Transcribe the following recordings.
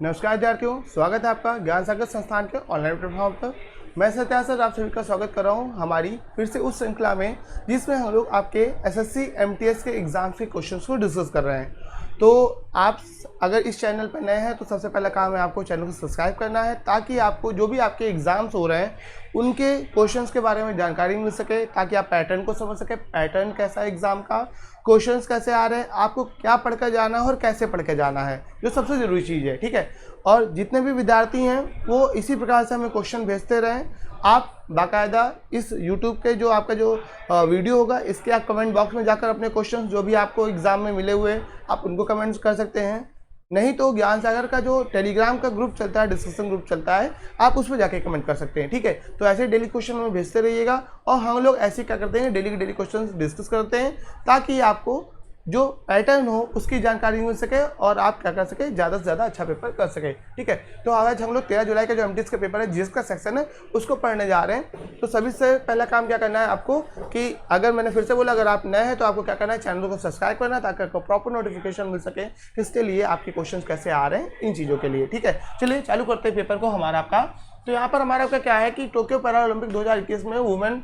नमस्कार विद्यार्थियों, स्वागत है आपका ज्ञान सागर संस्थान के ऑनलाइन प्लेटफॉर्म पर। मैं सत्या सर आप सभी का स्वागत कर रहा हूं हमारी फिर से उस श्रृंखला में जिसमें हम लोग आपके एसएससी एमटीएस के एग्जाम्स के क्वेश्चंस को डिस्कस कर रहे हैं। तो आप अगर इस चैनल पर नए हैं तो सबसे पहला काम है आपको चैनल को सब्सक्राइब करना है, ताकि आपको जो भी आपके एग्जाम्स हो रहे हैं उनके क्वेश्चंस के बारे में जानकारी मिल सके, ताकि आप पैटर्न को समझ सके, पैटर्न कैसा है एग्जाम का, क्वेश्चंस कैसे आ रहे हैं, आपको क्या पढ़ कर जाना है और कैसे पढ़ के जाना है, जो सबसे ज़रूरी चीज़ है। ठीक है, और जितने भी विद्यार्थी हैं वो इसी प्रकार से हमें क्वेश्चन भेजते रहें। आप बाकायदा इस YouTube के जो आपका जो वीडियो होगा इसके आप कमेंट बॉक्स में जाकर अपने क्वेश्चंस जो भी आपको एग्जाम में मिले हुए आप उनको कमेंट्स कर सकते हैं। नहीं तो ज्ञान सागर का जो टेलीग्राम का ग्रुप चलता है, डिस्कशन ग्रुप चलता है, आप उसमें जाके कमेंट कर सकते हैं। ठीक है, तो ऐसे डेली क्वेश्चन हमें भेजते रहिएगा और हम लोग ऐसे क्या करते हैं, डेली के डेली क्वेश्चन डिस्कस करते हैं, ताकि आपको जो पैटर्न हो उसकी जानकारी मिल सके और आप क्या कर सके, ज़्यादा से ज़्यादा अच्छा पेपर कर सके। ठीक है, तो आज हम लोग 13 जुलाई का जो एमटीएस का पेपर है, जीएस का सेक्शन है, उसको पढ़ने जा रहे हैं। तो सभी से पहला काम क्या करना है आपको कि अगर मैंने फिर से बोला, अगर आप नए हैं तो आपको क्या करना है, चैनल को सब्सक्राइब करना है, ताकि आपको प्रॉपर नोटिफिकेशन मिल सके किसके लिए आपके क्वेश्चन कैसे आ रहे हैं, इन चीज़ों के लिए। ठीक है, चलिए चालू करते हैं पेपर को हमारा आपका। तो यहाँ पर हमारा आपका क्या है कि टोक्यो पैरा ओलंपिक 2021 में women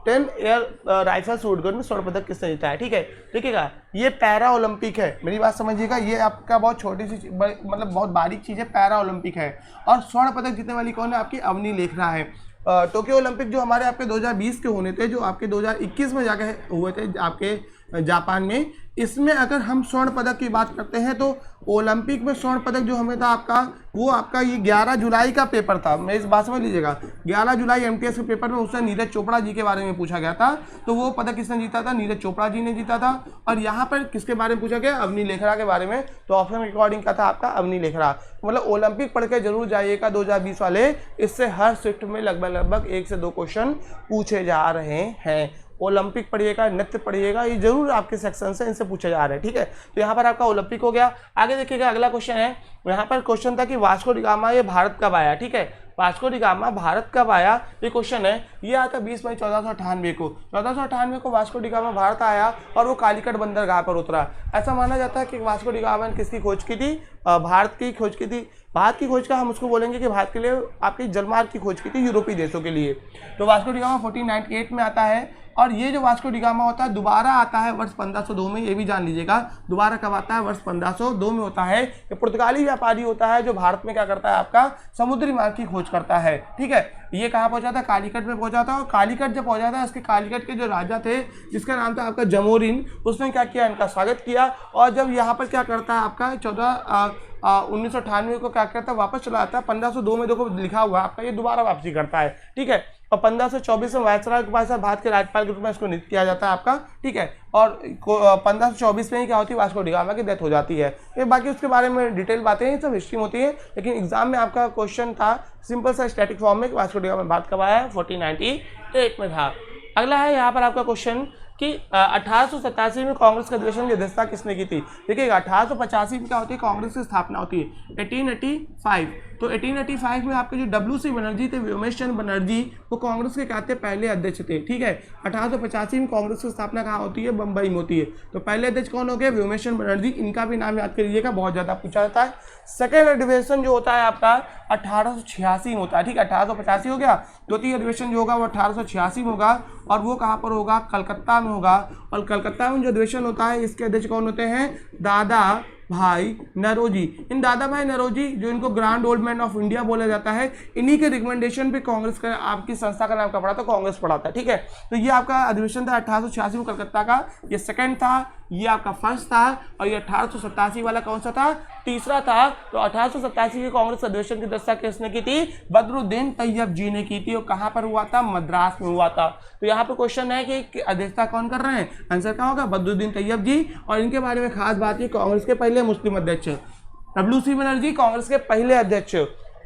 10 air rifle shoot gun में स्वर्ण पदक किसने जीता है। ठीक है, देखिएगा ये पैरा ओलंपिक है, मेरी बात समझिएगा, ये आपका बहुत छोटी सी मतलब बहुत बारीक चीज़ है, पैरा ओलंपिक है। और स्वर्ण पदक जीतने वाली कौन है, आपकी अवनी लेखरा है। टोक्यो ओलंपिक जो हमारे आपके 2020 के होने थे, जो आपके 2021 में जाके हुए थे आपके जापान में, इसमें अगर हम स्वर्ण पदक की बात करते हैं तो ओलंपिक में स्वर्ण पदक जो हमें था आपका, वो आपका ये 11 जुलाई का पेपर था। मैं इस बात समझ लीजिएगा, 11 जुलाई एमटीएस के पेपर में उसने नीरज चोपड़ा जी के बारे में पूछा गया था। तो वो पदक किसने जीता था, नीरज चोपड़ा जी ने जीता था। और यहाँ पर किसके बारे में पूछा गया, अवनी लेखरा के बारे में। तो ऑप्शन के अकॉर्डिंग क्या था आपका, अवनी लेखरा। मतलब ओलंपिक पढ़ के जरूर जाइएगा 2020 वाले, इससे हर शिफ्ट में लगभग 1 से 2 क्वेश्चन पूछे जा रहे हैं। ओलंपिक पढ़िएगा, नृत्य पढ़िएगा, ये जरूर आपके सेक्शन से इनसे पूछे जा रहे हैं। ठीक है, तो यहाँ पर आपका ओलंपिक हो गया। आगे देखिएगा अगला क्वेश्चन है, यहाँ पर क्वेश्चन था कि वास्को डी गामा ये भारत कब आया। ठीक है, वास्को डी गामा भारत कब आया, ये क्वेश्चन है। ये आता 20 मई 1498 को। 1498 को वास्को डी गामा भारत आया और वो कालीकट बंदरगाह पर उतरा। ऐसा माना जाता है कि वास्को डी गामा ने किसकी खोज की थी, भारत की खोज की थी। भारत की खोज का हम उसको बोलेंगे कि भारत के लिए आपकी जलमार्ग की खोज की थी, यूरोपीय देशों के लिए। तो वास्को डी गामा 1498 में आता है। और ये जो वास्को डी गामा होता है दोबारा आता है वर्ष 1502 में, ये भी जान लीजिएगा। दोबारा कब आता है, वर्ष 1502 में होता है। ये पुर्तगाली व्यापारी होता है जो भारत में क्या करता है, आपका समुद्री मार्ग की खोज करता है। ठीक है, ये कहाँ पहुंचा था, कालीकट में पहुंचा था। और कालीकट जब पहुंचा था, इसके कालीकट के जो राजा थे जिसका नाम था आपका जमोरिन, उसने क्या किया, इनका स्वागत किया। और जब यहाँ पर क्या करता है आपका 1998 को क्या करता है, वापस चला आता है। 1502 में देखो लिखा हुआ है आपका, ये दोबारा वापसी करता है। ठीक है, और 1524 में वायसराय के पास भारत के राज्यपाल के रूप में इसको नियुक्त किया जाता है आपका। ठीक है, और 1524 में ही क्या होती है, वास्को डी गामा की डेथ हो जाती है। ये बाकी उसके बारे में डिटेल बातें हैं, सब हिस्ट्री में होती है, लेकिन एग्जाम में आपका क्वेश्चन था सिंपल सा स्टैटिक फॉर्म में, वास्को डी गामा भारत कब आया है, 1498 में था। अगला है यहाँ पर आपका क्वेश्चन कि 1887 में कांग्रेस के अधिवेशन की अध्यक्षता किसने की थी। देखिएगा 1885 में क्या होती है, कांग्रेस की स्थापना होती है 1885। तो 1885 में आपके जो WC बनर्जी थे, व्योमेश चंद्र बनर्जी, वो कांग्रेस के क्या थे, पहले अध्यक्ष थे। ठीक है, 1885 में कांग्रेस की स्थापना कहाँ होती है, बम्बई में होती है। तो पहले अध्यक्ष कौन हो गए, व्योमेश चंद्र बनर्जी। इनका भी नाम याद करिएगा, बहुत ज़्यादा पूछा जाता है। सेकेंड अधिवेशन जो होता है आपका 1886 में होता है। ठीक है, 1885 हो गया। द्वितीय अधिवेशन जो होगा वो 1886 में होगा, और वो कहाँ पर होगा, कलकत्ता में होगा। और कलकत्ता में जो अधिवेशन होता है, इसके अध्यक्ष कौन होते हैं, दादा भाई नौरोजी। इन दादा भाई नौरोजी, जो इनको grand old man of India बोला जाता है, इन्हीं के रिकमेंडेशन पे कांग्रेस का आपकी संस्था का नाम क्या पड़ा था, कांग्रेस पड़ा था। ठीक है, तो ये आपका अधिवेशन था 1886 में कलकत्ता का, ये सेकंड था, ये आपका फर्स्ट था। और ये 1887 वाला कौन सा था, तीसरा था। तो 1887 के कांग्रेस अधिवेशन की अध्यक्षता किसने की थी, बदरुद्दीन तैयब जी ने की थी। और कहाँ पर हुआ था, मद्रास में हुआ था। तो यहाँ पर क्वेश्चन है कि अध्यक्षता कौन कर रहे हैं, आंसर क्या होगा, बदरुद्दीन तैयब जी। और इनके बारे में खास बात है, कांग्रेस के पहले मुस्लिम अध्यक्ष, WC बनर्जी कांग्रेस के पहले अध्यक्ष,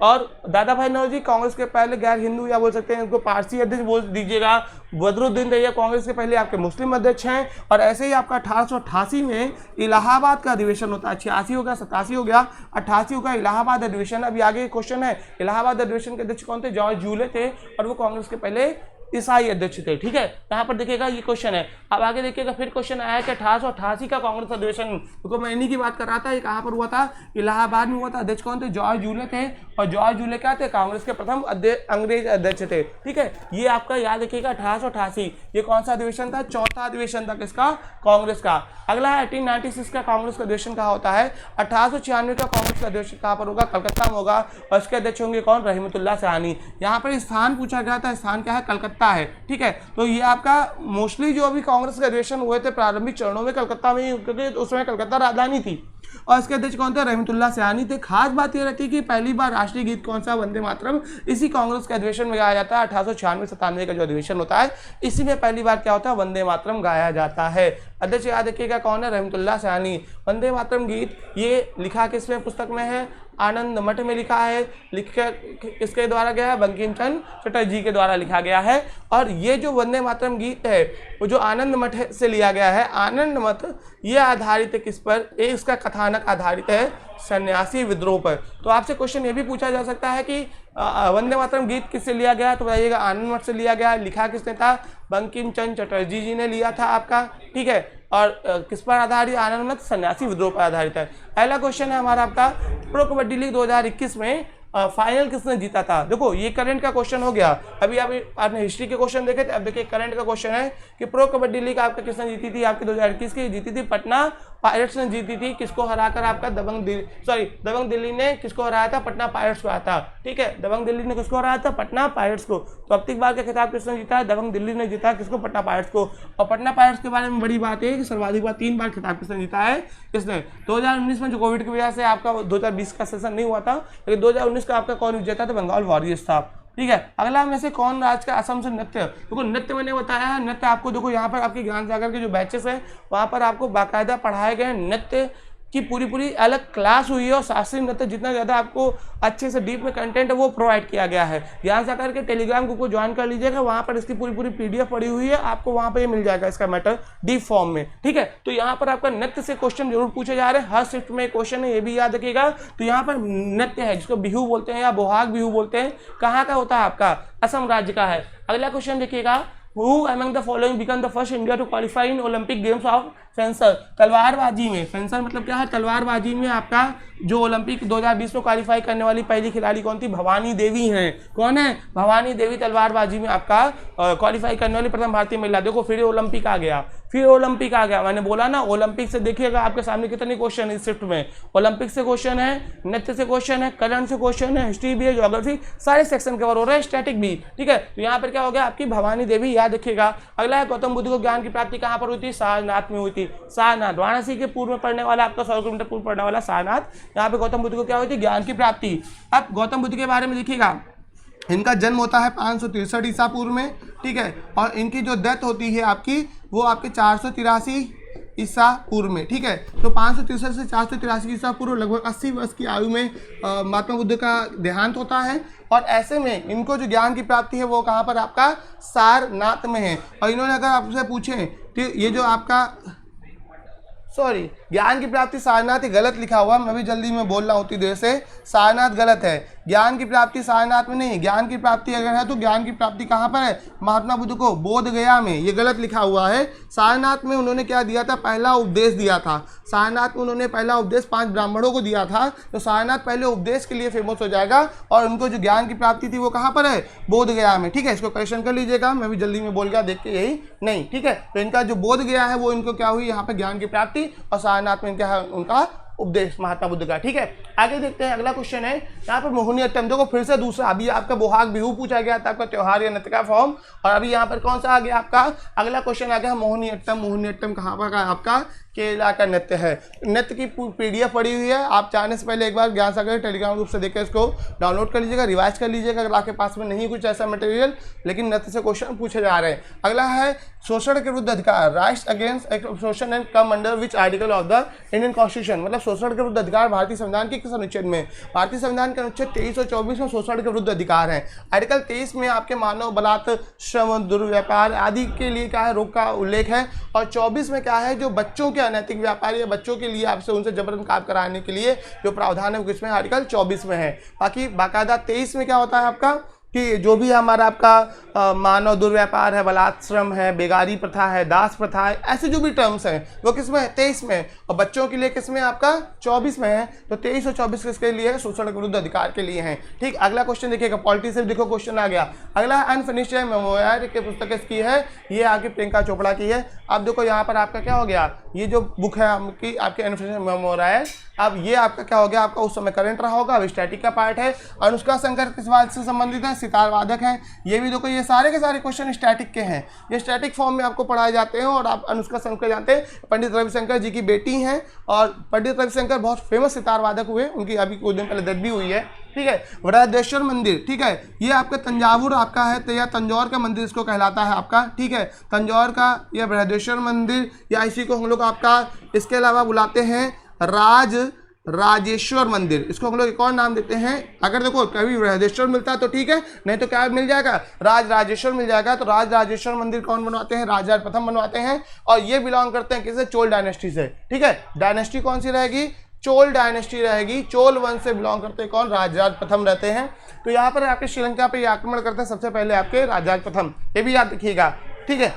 और दादा भाई नौरोजी कांग्रेस के पहले गैर हिंदू या बोल सकते हैं उनको पारसी अध्यक्ष बोल दीजिएगा। बदरुद्दीन तैयब कांग्रेस के पहले आपके मुस्लिम अध्यक्ष हैं। और ऐसे ही आपका 1888 में इलाहाबाद का अधिवेशन होता है। 86 हो गया, 87 हो गया, 88 हो गया इलाहाबाद अधिवेशन। अभी आगे क्वेश्चन है, इलाहाबाद अधिवेशन के अध्यक्ष कौन थे, जॉर्ज जूले थे, और वो कांग्रेस के पहले ईसाई अध्यक्ष थे। ठीक है, यहाँ पर देखिएगा ये क्वेश्चन है। अब आगे देखिएगा फिर क्वेश्चन आया कि 1888 का कांग्रेस अधिवेशन, क्योंकि मैं इन्हीं की बात कर रहा था, ये कहाँ पर हुआ था, इलाहाबाद में हुआ था। अध्यक्ष कौन थे, जॉर्ज यूले थे, और जॉर्ज यूले क्या थे, कांग्रेस के प्रथम अंग्रेज अध्यक्ष थे। ठीक है, ये आपका याद रखिएगा 1888, ये कौन सा अधिवेशन था, चौथा अधिवेशन था किसका, कांग्रेस का। अगला है 1896 का कांग्रेस का अधिवेशन कहाँ होता है, 1896 का कांग्रेस का अधिवेशन कहाँ पर होगा, कलकत्ता में होगा, और इसके अध्यक्ष होंगे कौन, रहमतुल्लाह सहानी। यहाँ पर स्थान पूछा गया था, स्थान क्या है, कलकत्ता है। ठीक है, तो ये आपका मोस्टली जो अभी कांग्रेस के अधिवेशन हुए थे प्रारंभिक चरणों में कलकत्ता में, क्योंकि उस समय कलकत्ता राजधानी थी, और इसके अध्यक्ष कौन थे, रहमतुल्लाह सहानी थे। खास बात यह रहती है कि पहली बार राष्ट्रीय गीत कौन सा, वंदे मातरम, इसी कांग्रेस के अधिवेशन में गाया जाता है। 1896-97 का जो अधिवेशन होता है, इसी में पहली बार क्या होता है, वंदे मातरम गाया जाता है। अध्यक्ष याद रखिएगा कौन है, रहमतुल्लाह सहानी। वंदे मातरम गीत ये लिखा किसमें, पुस्तक में है, आनंद मठ में लिखा है। लिखकर किसके द्वारा गया है, बंकिम चंद्र चटर्जी के द्वारा लिखा गया है। और ये जो वंदे मातरम गीत है वो जो आनंद मठ से लिया गया है, आनंद मठ ये आधारित है किस पर, इसका कथानक आधारित है सन्यासी विद्रोह पर। तो आपसे क्वेश्चन ये भी पूछा जा सकता है कि वंदे मातरम गीत किससे लिया गया, तो बताइएगा आनंद मठ से लिया गया। लिखा किसने था, बंकिम चंद्र चटर्जी जी ने लिया था आपका। ठीक है, और किस पर आधारित, आनंद मठ सन्यासी विद्रोह पर आधारित है। पहला क्वेश्चन है हमारा आपका, प्रो कबड्डी लीग 2021 में फाइनल किसने जीता था। देखो ये करंट का क्वेश्चन हो गया, अभी आपने हिस्ट्री के क्वेश्चन देखे थे, अब देखिए करंट का क्वेश्चन है कि प्रो कबड्डी लीग आपका किसने जीती थी, आपकी 2021 की जीती थी पटना पायरेट्स ने जीती थी। किसको हराकर, आपका दबंग दिल्ली ने किसको हराया था, पटना पायरेट्स को हराया था। ठीक है, दबंग दिल्ली ने किसको हराया था, पटना पायरेट्स को। तो अब तक बार का खिताब किसने जीता है, दबंग दिल्ली ने जीता, किसको, पटना पायरेट्स को। और पटना पायरेट्स के बारे में बड़ी बात है कि सर्वाधिक बार 3 बार खिताब किसने जीता है, इसने। 2019 में जो कोविड की वजह से आपका 2020 का सेशन नहीं हुआ था, लेकिन 2019 का आपका कौन विजेता था, बंगाल वॉरियर्स था। ठीक है, अगला में से कौन राज्य का असम से नृत्य, देखो नृत्य मैंने बताया है, नृत्य आपको देखो यहाँ पर आपके ज्ञान सागर के जो बैचेस हैं वहाँ पर आपको बाकायदा पढ़ाए गए नृत्य की पूरी अलग क्लास हुई है, और शास्त्रीय नृत्य जितना ज़्यादा आपको अच्छे से डीप में कंटेंट है वो प्रोवाइड किया गया है। ज्ञान सागर के टेलीग्राम ग्रुप को ज्वाइन कर लीजिएगा, वहाँ पर इसकी पूरी PDF पड़ी हुई है, आपको वहाँ पर ये मिल जाएगा इसका मैटर डीप फॉर्म में। ठीक है, तो यहाँ पर आपका नृत्य से क्वेश्चन जरूर पूछे जा रहे हैं, हर शिफ्ट में क्वेश्चन है, ये भी याद रखिएगा। तो यहाँ पर नृत्य है जिसको बिहू बोलते हैं या बोहाग बिहू बोलते हैं, कहाँ का होता है, आपका असम राज्य का है। अगला क्वेश्चन देखिएगा, Who among the following became the first India to qualify in Olympic Games of fencer, तलवारबाजी में। फेंसर मतलब क्या है, तलवारबाजी में आपका जो ओलंपिक 2020 में क्वालिफाई करने वाली पहली खिलाड़ी कौन थी, भवानी देवी हैं। कौन है, भवानी देवी तलवारबाजी में आपका क्वालिफाई करने वाली प्रथम भारतीय महिला। देखो फिर ओलंपिक आ गया, मैंने बोला ना ओलंपिक से। देखिएगा आपके सामने कितने क्वेश्चन है इस शिफ्ट में, ओलंपिक से क्वेश्चन है, नृत्य से क्वेश्चन है, करंट से क्वेश्चन है, हिस्ट्री भी है, ज्योग्राफी, सारे सेक्शन कवर हो रहे हैं, स्टैटिक भी। ठीक है, तो यहाँ पर क्या हो गया, आपकी भवानी देवी याद रखिएगा। अगला है, गौतम बुद्ध को ज्ञान की प्राप्ति कहाँ पर हुई थी, सारनाथ में हुई थी। सारनाथ वाराणसी के पूर्व में पड़ने वाला, आपका 100 किलोमीटर पूर्व पड़ने वाला सारनाथ, यहाँ पे गौतम बुद्ध को क्या हुई थी, ज्ञान की प्राप्ति। अब गौतम बुद्ध के बारे में देखिएगा, इनका जन्म होता है 563 ईसा पूर्व में। ठीक है, और इनकी जो डेथ होती है आपकी वो आपके 483 ईसा पूर्व में। ठीक है, तो 563 से 483 ईसा पूर्व लगभग 80 वर्ष की आयु में महात्मा बुद्ध का देहांत होता है। और ऐसे में इनको जो ज्ञान की प्राप्ति है वो कहाँ पर, आपका सारनाथ में है। और इन्होंने अगर आपसे पूछें कि ये जो आपका ज्ञान की प्राप्ति सारनाथ ही गलत लिखा हुआ, मैं भी जल्दी में बोल रहा हूँ उतनी देर से, सारनाथ गलत है। ज्ञान की प्राप्ति सारनाथ में नहीं, ज्ञान की प्राप्ति अगर है तो ज्ञान की प्राप्ति कहाँ पर है, महात्मा बुद्ध को बोध गया में, ये गलत लिखा हुआ है। सारनाथ में उन्होंने क्या दिया था, पहला उपदेश दिया था। सारनाथ में उन्होंने पहला उपदेश 5 ब्राह्मणों को दिया था। तो सारनाथ पहले उपदेश के लिए फेमस हो जाएगा, और उनको जो ज्ञान की प्राप्ति थी वो कहाँ पर है, बोध गया में। ठीक है, इसको करेक्शन कर लीजिएगा, मैं भी जल्दी में बोल गया देख के यही नहीं। ठीक है, तो इनका जो बोध गया है वो इनको क्या हुई, यहाँ पर ज्ञान की प्राप्ति, और सारनाथ में क्या है उनका उपदेश महात्मा बुद्ध का। ठीक है, आगे देखते हैं, अगला क्वेश्चन है यहाँ पर मोहिनीअट्टम। देखो फिर से दूसरा, अभी आपका बोहाग बिहू पूछा गया था, आपका त्योहार या नृत्य का फॉर्म, और अभी यहाँ पर कौन सा आ गया, आपका अगला क्वेश्चन आ गया मोहिनीअट्टम। मोहिनीअट्टम कहाँ पर का, आपका केरला का नृत्य है। नृत्य की PDF पड़ी हुई है, आप चाहने से पहले एक बार ज्ञान सागर टेलीग्राम ग्रुप से देखकर इसको डाउनलोड कर लीजिएगा, रिवाइज कर लीजिएगा अगर आपके पास में नहीं कुछ ऐसा मटेरियल, लेकिन नृत्य से क्वेश्चन पूछे जा रहे हैं। अगला है शोषण के विरुद्ध अधिकार, rights against exploitation and come under which article of the Indian constitution. मतलब शोषण के विरुद्ध अधिकार भारतीय संविधान के किस अनुच्छेद में, भारतीय संविधान के अनुच्छेद 23 और 24 में शोषण के विरुद्ध अधिकार है। आर्टिकल 23 में आपके मानव बलात्कार, श्रम, दुर्व्यापार आदि के लिए क्या है, रोक का उल्लेख है, और 24 में क्या है, जो बच्चों के अनैतिक व्यापार या बच्चों के लिए आपसे उनसे जबरन काम कराने के लिए जो प्रावधान है वो किसमें, आर्टिकल 24 में है। बाकी बाकायदा 23 में क्या होता है आपका, कि जो भी हमारा आपका मानव दुर्व्यापार है, बलात्श्रम है, बेगारी प्रथा है, दास प्रथा है, ऐसे जो भी टर्म्स हैं वो किस में है, 23 में है। और बच्चों के लिए किस में आपका 24 में है। तो 23 और 24 किसके लिए है, शोषण के विरुद्ध अधिकार के लिए हैं। ठीक, अगला क्वेश्चन देखिएगा, पॉलिटी से देखो क्वेश्चन आ गया। अगला अनफिनिश्ड मेमोयर की पुस्तक किसकी है, ये आपकी प्रियंका चोपड़ा की है। अब देखो यहाँ पर आपका क्या हो गया, ये जो बुक है आपकी अनफिनिश्ड मेमोयर, अब ये आपका क्या हो गया, आपका उस समय करंट रहा होगा, अब स्टैटिक का पार्ट है। अनुष्का शंकर किस बात से संबंधित है, सितार वादक है। ये भी देखो, ये सारे के सारे क्वेश्चन स्टैटिक के हैं, ये स्टैटिक फॉर्म में आपको पढ़ाए जाते हैं। और आप अनुष्का शंकर जानते हैं, पंडित रविशंकर जी की बेटी हैं, और पंडित रविशंकर बहुत फेमस सितार वादक हुए, उनकी अभी कुछ दिन पहले डेथ भी हुई है। ठीक है, बृहदेश्वर मंदिर, ठीक है, ये आपका तंजावुर आपका है, या तंजौर का मंदिर इसको कहलाता है आपका। ठीक है, तंजौर का यह बृहदेश्वर मंदिर, या इसी को हम लोग आपका इसके अलावा बुलाते हैं राजेश्वर मंदिर, इसको हम लोग एक और नाम देते हैं। अगर देखो कभी बृहदेश्वर मिलता है तो ठीक है, नहीं तो क्या मिल जाएगा, राजेश्वर मिल जाएगा। तो राजेश्वर मंदिर कौन बनवाते हैं, राजा प्रथम बनवाते हैं, और ये बिलोंग करते हैं किससे, चोल डायनेस्टी से। ठीक है, डायनेस्टी कौन सी रहेगी, चोल डायनेस्टी रहेगी, चोल वंश से बिलोंग करते हैं कौन, राजराज प्रथम रहते हैं। तो यहाँ पर आपके श्रीलंका पे ये आक्रमण करते हैं सबसे पहले आपके राजराज प्रथम, ये भी याद रखिएगा। ठीक है,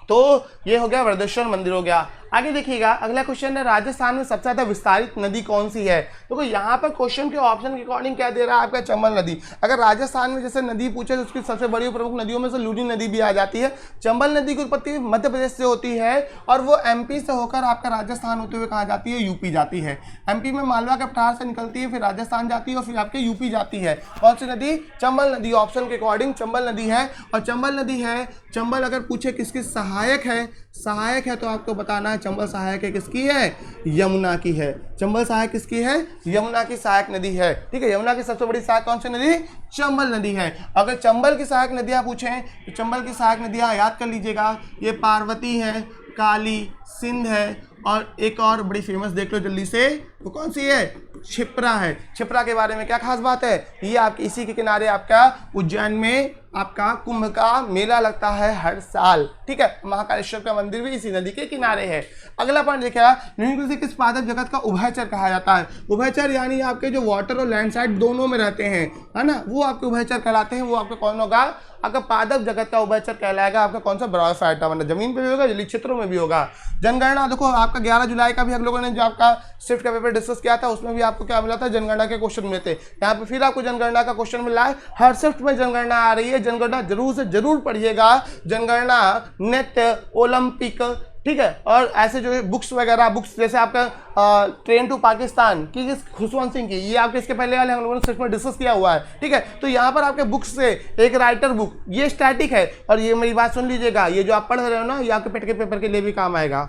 तो ये हो गया बृहदेश्वर मंदिर हो गया। आगे देखिएगा, अगला क्वेश्चन है, राजस्थान में सबसे ज्यादा विस्तारित नदी कौन सी है। तो यहाँ पर क्वेश्चन के ऑप्शन के अकॉर्डिंग क्या दे रहा है आपका, चंबल नदी। अगर राजस्थान में जैसे नदी पूछे तो उसकी सबसे बड़ी प्रमुख नदियों में से लूनी नदी भी आ जाती है। चंबल नदी की उत्पत्ति मध्य प्रदेश से होती है, और वो एमपी से होकर आपका राजस्थान होते हुए कहाँ जाती है, यूपी जाती है। एमपी में मालवा के पठार से निकलती है, फिर राजस्थान जाती है, और फिर आपके यूपी जाती है। कौन सी नदी, चंबल नदी, ऑप्शन के अकॉर्डिंग चंबल नदी है। और चंबल नदी है, चंबल अगर पूछे किसकी सहायक है, सहायक है तो आपको बताना है चंबल सहायक है किसकी है, यमुना की है। चंबल सहायक किसकी है, यमुना की सहायक नदी है। ठीक है, यमुना की सबसे बड़ी सहायक कौन सी नदी, चंबल नदी है। अगर चंबल की सहायक नदियां पूछें तो चंबल की सहायक नदियां याद कर लीजिएगा, ये पार्वती है, काली, सिंध है, और एक और बड़ी फेमस देख लो जल्दी से, वो कौन सी है, क्षिप्रा है। क्षिप्रा के बारे में क्या खास बात है, ये आपके इसी के किनारे आपका उज्जैन में आपका कुंभ का मेला लगता है हर साल। ठीक है, महाकालेश्वर का मंदिर भी इसी नदी के किनारे है। अगला पॉइंट देखिएगा, निम्नलिखित से किस पादप जगत का उभयचर कहा जाता है। उभयचर यानी आपके जो वाटर और लैंड साइड दोनों में रहते हैं, है ना, वो आपके उभयचर कहलाते हैं। वो आपका कौन होगा, आपका पादप जगत का उभयचर कहलाएगा आपका कौन सा, ब्रायोफाइटा, मतलब जमीन पे भी होगा, जलीय क्षेत्रों में भी होगा। जनगणना देखो, आपका 11 जुलाई का भी हम लोगों ने जो आपका शिफ्ट का पेपर डिस्कस किया था, उसमें भी आपको क्या मिला था, जनगणना के क्वेश्चन मिले थे। यहाँ पे फिर आपको जनगणना का क्वेश्चन मिला है, हर शिफ्ट में जनगणना आ रही है, जनगणना जरूर से जरूर पढ़िएगा। जनगणना, नेट, ओलंपिक, ठीक है, और ऐसे जो बुक्स वगैरह, बुक्स जैसे आपका ट्रेन टू पाकिस्तान की खुशवंत सिंह की, ये आपके इसके पहले वाले हम लोगों ने सिर्फ में डिस्कस किया हुआ है। ठीक है, तो यहाँ पर आपके बुक्स से एक राइटर बुक, ये स्टैटिक है, और ये मेरी बात सुन लीजिएगा, ये जो आप पढ़ रहे हो ना, ये आपके पेट के पेपर के लिए भी काम आएगा।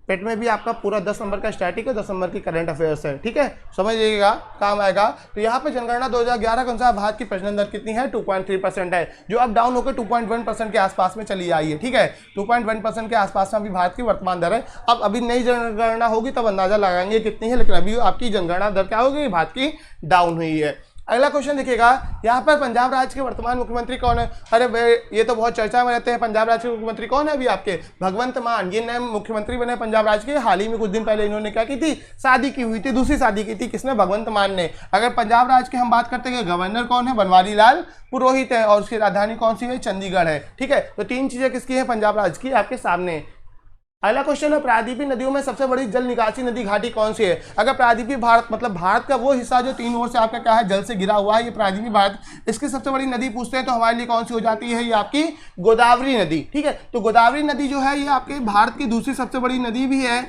पेट में भी आपका पूरा 10 नंबर का स्टैटिक है, 10 नंबर की करंट अफेयर्स है। ठीक है, समझ लीजिएगा, काम आएगा। तो यहाँ पे जनगणना 2011 के अनुसार भारत की प्रजनन दर कितनी है, 2.3% है, जो अब डाउन होकर 2.1% के आसपास में चली आई है। ठीक है, 2.1% के आसपास में अभी भारत की वर्तमान दर है। अब अभी नई जनगणना होगी तब अंदाजा लगाएंगे कितनी है, लेकिन अभी आपकी जनगणना दर क्या होगी, भारत की डाउन हुई है। अगला क्वेश्चन देखिएगा, यहाँ पर पंजाब राज्य के वर्तमान मुख्यमंत्री कौन है। अरे भाई, ये तो बहुत चर्चा में रहते हैं, पंजाब राज्य के मुख्यमंत्री कौन है अभी आपके, भगवंत मान, ये नए मुख्यमंत्री बने पंजाब राज्य के। हाल ही में कुछ दिन पहले इन्होंने क्या की थी, शादी की हुई थी, दूसरी शादी की थी, किसने, भगवंत मान ने। अगर पंजाब राज्य के हम बात करते हैं, गवर्नर कौन है, बनवारी लाल पुरोहित है, और उसकी राजधानी कौन सी है, चंडीगढ़ है। ठीक है, तो 3 चीजें किसकी है, पंजाब राज्य की, आपके सामने। अगला क्वेश्चन है, प्रायद्वीपी नदियों में सबसे बड़ी जल निकासी नदी घाटी कौन सी है। अगर प्रायद्वीपी भारत, मतलब भारत का वो हिस्सा जो 3 ओर से आपका क्या है, जल से घिरा हुआ है, ये प्रायद्वीपी भारत, इसकी सबसे बड़ी नदी पूछते हैं तो हमारे लिए कौन सी हो जाती है, ये आपकी गोदावरी नदी। ठीक है, तो गोदावरी नदी जो है ये आपके भारत की दूसरी सबसे बड़ी नदी भी है।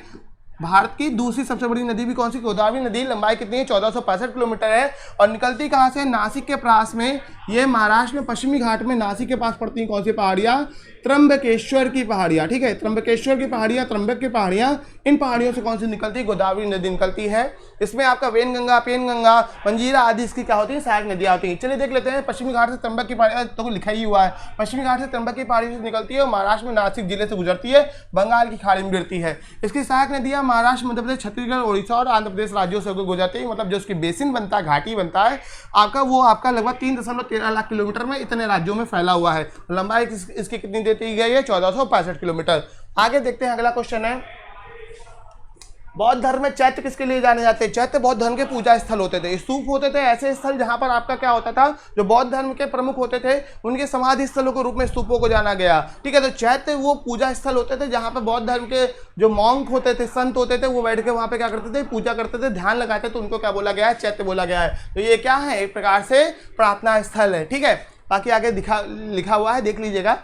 भारत की दूसरी सबसे बड़ी नदी भी कौन सी, गोदावरी नदी। लंबाई कितनी है, 1465 किलोमीटर है, और निकलती कहाँ से, नासिक के पास में। ये महाराष्ट्र में पश्चिमी घाट में नासिक के पास पड़ती हैं कौन सी पहाड़ियाँ, त्र्यंबकेश्वर की पहाड़ियाँ। ठीक है, त्र्यंबकेश्वर की पहाड़ियाँ, त्र्यंबक की पहाड़ियाँ, इन पहाड़ियों से कौन सी निकलती है, गोदावरी नदी निकलती है। इसमें आपका वेनगंगा, पेनगंगा, मंजीरा आदि इसकी क्या होती है, सहायक नदियाँ होती हैं। चलिए देख लेते हैं, पश्चिमी घाट से त्र्यंबक की पहाड़ियाँ, तो लिखा ही हुआ है, पश्चिमी घाट से त्र्यंबक की पहाड़ी से निकलती है और महाराष्ट्र में नासिक जिले से गुजरती है, बंगाल की खाड़ी में गिरती है। इसकी सहायक नदियाँ महाराष्ट्र, मध्य प्रदेश, छत्तीसगढ़, ओडिशा और आंध्र प्रदेश राज्यों से गुजरती है। मतलब जो उसकी बेसिन बनता है, घाटी बनता है आपका, वो आपका लगभग 3.13 लाख किलोमीटर में इतने राज्यों में फैला हुआ है। लंबाई इसकी कितनी देती गई है, 1465 किलोमीटर। आगे देखते हैं, अगला क्वेश्चन है, बौद्ध धर्म में चैत्य किसके लिए जाने जाते हैं? चैत्य बौद्ध धर्म के पूजा स्थल होते थे, स्तूप होते थे, ऐसे स्थल जहां पर आपका क्या होता था, जो बौद्ध धर्म के प्रमुख होते थे उनके समाधि स्थलों के रूप में स्तूपों को जाना गया। ठीक है, तो चैत्य वो पूजा स्थल होते थे जहां पर बौद्ध धर्म के जो मॉन्क होते थे, संत होते थे, वो बैठ के वहां पे क्या करते थे, पूजा करते थे, ध्यान लगाते थे, तो उनको क्या बोला गया है? चैत्य बोला गया है। तो ये क्या है? एक प्रकार से प्रार्थना स्थल है। ठीक है, बाकी आगे लिखा हुआ है, देख लीजिएगा।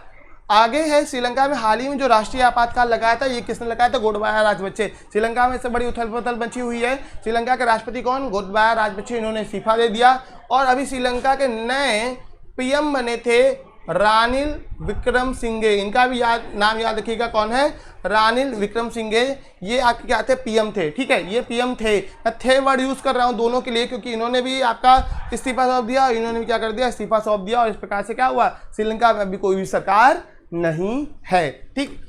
आगे है श्रीलंका में हाल ही में जो राष्ट्रीय आपातकाल लगाया था, ये किसने लगाया था? गोटबाया राजपक्षे। श्रीलंका में इससे बड़ी उथल पुथल मची हुई है। श्रीलंका के राष्ट्रपति कौन? गोटबाया राजपक्षे। इन्होंने इस्तीफा दे दिया और अभी श्रीलंका के नए पीएम बने थे रानिल विक्रमसिंघे। इनका भी नाम याद रखिएगा, कौन है? रानिल विक्रमसिंघे। ये आपके क्या थे? पीएम थे। ठीक है, ये पीएम थे। मैं थे वर्ड यूज कर रहा हूं दोनों के लिए, क्योंकि इन्होंने भी आपका इस्तीफा सौंप दिया और इन्होंने भी क्या कर दिया? इस्तीफा सौंप दिया। और इस प्रकार से क्या हुआ? श्रीलंका में अभी कोई भी सरकार नहीं है। ठीक,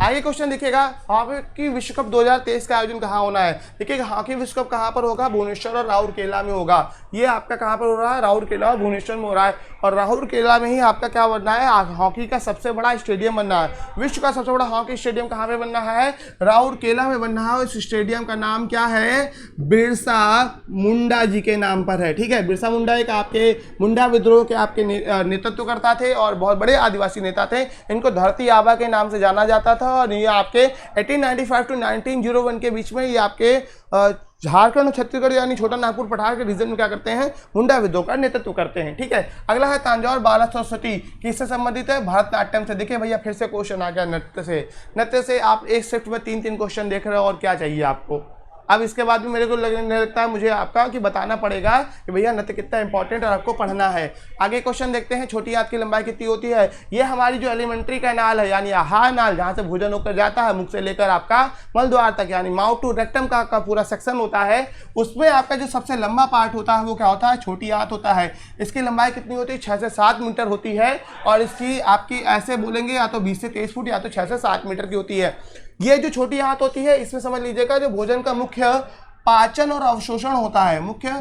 आगे क्वेश्चन देखिएगा, हॉकी विश्व कप 2023 का आयोजन कहाँ होना है? देखिएगा, हॉकी विश्व कप कहाँ पर होगा? भुवनेश्वर और राउरकेला में होगा। ये आपका कहाँ पर हो रहा है? राउरकेला और भुवनेश्वर में हो रहा है। और राउरकेला में ही आपका क्या बनना है? हॉकी का सबसे बड़ा स्टेडियम बनना है। विश्व का सबसे बड़ा हॉकी स्टेडियम कहाँ पे बनना है? राउरकेला में बनना है। इस स्टेडियम का नाम क्या है? बिरसा मुंडा जी के नाम पर है। ठीक है, बिरसा मुंडा एक आपके मुंडा विद्रोह के आपके नेतृत्वकर्ता थे और बहुत बड़े आदिवासी नेता थे। इनको धरती आबा के नाम से जाना जाता था और ये आपके 1895 टू 1901 के बीच में ये आपके झारखंड और छत्तीसगढ़ यानी छोटा नागपुर पठार के रीजन में क्या करते हैं? मुंडा विद्रोह का नेतृत्व करते हैं। ठीक है, अगला है तंजौर बाला सरस्वती, किससे संबंधित है? भरतनाट्यम से। देखिए भैया, फिर से क्वेश्चन आ गया नृत्य से। नृत्य से आप एक शिफ्ट में 3 क्वेश्चन देख रहे हो, और क्या चाहिए आपको? अब इसके बाद भी मेरे को लगने लगता है मुझे आपका कि बताना पड़ेगा कि भैया नृत्य कितना इंपॉर्टेंट और आपको पढ़ना है। आगे क्वेश्चन देखते हैं, छोटी आंत की लंबाई कितनी होती है? ये हमारी जो एलिमेंट्री कैनाल है, यानी आहार नाल, जहाँ से भोजन होकर जाता है मुख से लेकर आपका मल द्वार तक, यानी माउथ टू रेक्टम का पूरा सेक्शन होता है, उसमें आपका जो सबसे लंबा पार्ट होता है वो क्या होता है? छोटी आंत होता है। इसकी लंबाई कितनी होती है? 6 से 7 मीटर होती है। और इसकी आपकी ऐसे बोलेंगे या तो 20 से 23 फुट या तो 6 से 7 मीटर की होती है। ये जो छोटी आंत होती है, इसमें समझ लीजिएगा जो भोजन का मुख्य पाचन और अवशोषण होता है, मुख्य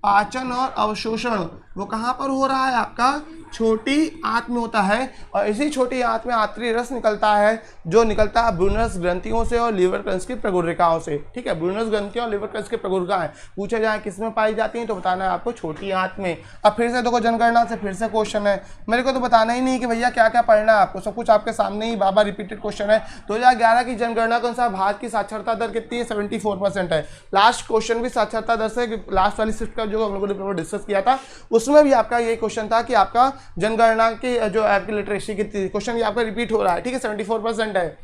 पाचन और अवशोषण वो कहाँ पर हो रहा है? आपका छोटी आंत में होता है। और इसी छोटी आंत में आंतरिक रस निकलता है, जो निकलता है ब्रूनस ग्रंथियों से और लीवर क्रंच की प्रगुरिकाओं से। ठीक है, ब्रूनस ग्रंथियों और लीवर क्रंच की प्रगुरिकाएं पूछे जाए किस में पाई जाती हैं, तो बताना है आपको छोटी आंत में। अब फिर से देखो, जनगणना से फिर से क्वेश्चन है। मेरे को तो बताना ही नहीं कि भैया क्या क्या पढ़ना है आपको, सब कुछ आपके सामने ही बाबा रिपीटेड क्वेश्चन है। 2011 की जनगणना के अनुसार भारत की साक्षरता दर कितनी है? 74% है। लास्ट क्वेश्चन भी साक्षरता दर से, लास्ट वाली शिफ्ट का जो हम लोगों ने डिस्कस किया था उसमें भी आपका ये क्वेश्चन था कि आपका जनगणना की जो आपकी लिटरेसी की क्वेश्चन ये आपका रिपीट हो रहा है। ठीक है, 74% है।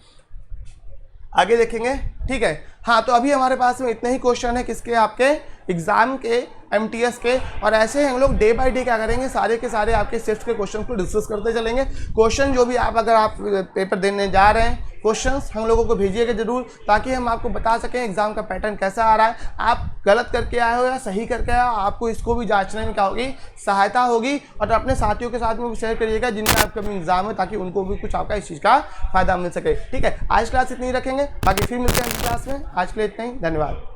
आगे देखेंगे। ठीक है, हाँ, तो अभी हमारे पास में इतने ही क्वेश्चन है किसके? आपके एग्जाम के, एमटीएस के। और ऐसे हम लोग डे बाय डे क्या करेंगे, सारे के सारे आपके शिफ्ट के क्वेश्चन को डिस्कस करते चलेंगे। क्वेश्चन जो भी अगर आप पेपर देने जा रहे हैं, क्वेश्चंस हम लोगों को भेजिएगा जरूर, ताकि हम आपको बता सकें एग्जाम का पैटर्न कैसा आ रहा है। आप गलत करके आए हो या सही करके आए हो, आपको इसको भी जांचने में क्या होगी? सहायता होगी। और अपने साथियों के साथ में भी शेयर करिएगा जिनका आपका एग्जाम है, ताकि उनको भी कुछ आपका इस चीज़ का फायदा मिल सके। ठीक है, आज क्लास इतनी रखेंगे, बाकी फिर मिलते हैं क्लास में। आज के लिए इतना ही, धन्यवाद।